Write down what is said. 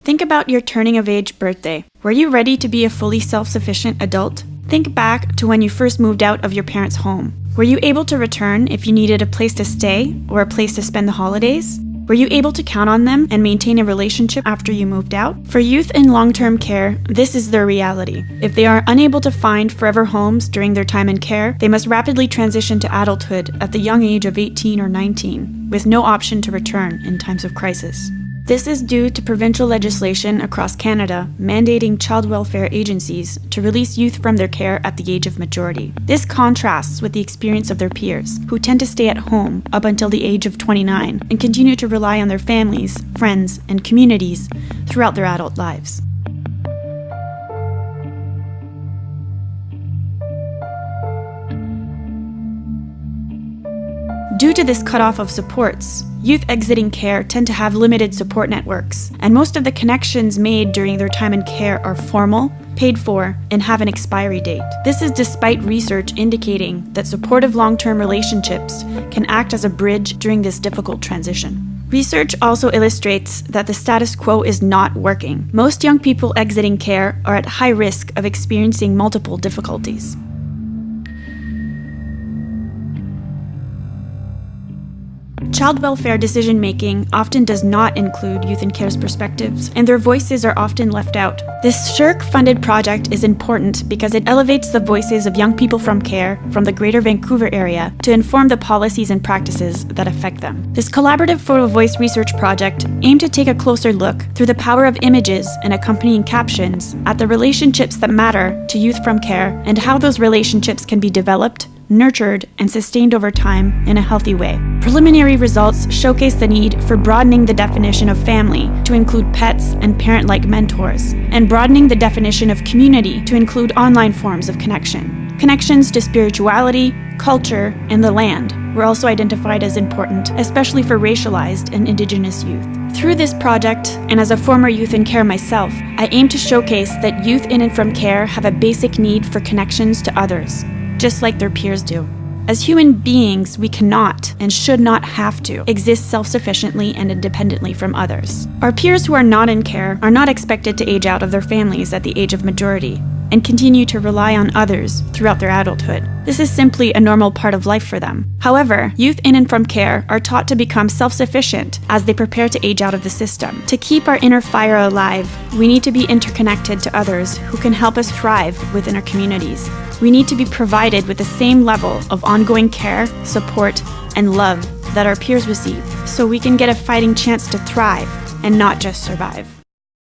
Think about your turning of age birthday. Were you ready to be a fully self-sufficient adult? Think back to when you first moved out of your parents' home. Were you able to return if you needed a place to stay or a place to spend the holidays? Were you able to count on them and maintain a relationship after you moved out? For youth in long-term care, this is their reality. If they are unable to find forever homes during their time in care, they must rapidly transition to adulthood at the young age of 18 or 19, with no option to return in times of crisis. This is due to provincial legislation across Canada mandating child welfare agencies to release youth from their care at the age of majority. This contrasts with the experience of their peers, who tend to stay at home up until the age of 29 and continue to rely on their families, friends, and communities throughout their adult lives. Due to this cutoff of supports, youth exiting care tend to have limited support networks, and most of the connections made during their time in care are formal, paid for, and have an expiry date. This is despite research indicating that supportive long-term relationships can act as a bridge during this difficult transition. Research also illustrates that the status quo is not working. Most young people exiting care are at high risk of experiencing multiple difficulties. Child welfare decision-making often does not include youth in care's perspectives, and their voices are often left out. This SSHRC-funded project is important because it elevates the voices of young people from care from the Greater Vancouver area to inform the policies and practices that affect them. This collaborative photo voice research project aimed to take a closer look through the power of images and accompanying captions at the relationships that matter to youth from care and how those relationships can be developed, nurtured, and sustained over time in a healthy way. Preliminary results showcase the need for broadening the definition of family to include pets and parent-like mentors, and broadening the definition of community to include online forms of connection. Connections to spirituality, culture, and the land were also identified as important, especially for racialized and Indigenous youth. Through this project, and as a former youth in care myself, I aim to showcase that youth in and from care have a basic need for connections to others, just like their peers do. As human beings, we cannot and should not have to exist self-sufficiently and independently from others. Our peers who are not in care are not expected to age out of their families at the age of majority and continue to rely on others throughout their adulthood. This is simply a normal part of life for them. However, youth in and from care are taught to become self-sufficient as they prepare to age out of the system. To keep our inner fire alive, we need to be interconnected to others who can help us thrive within our communities. We need to be provided with the same level of ongoing care, support, and love that our peers receive, so we can get a fighting chance to thrive and not just survive.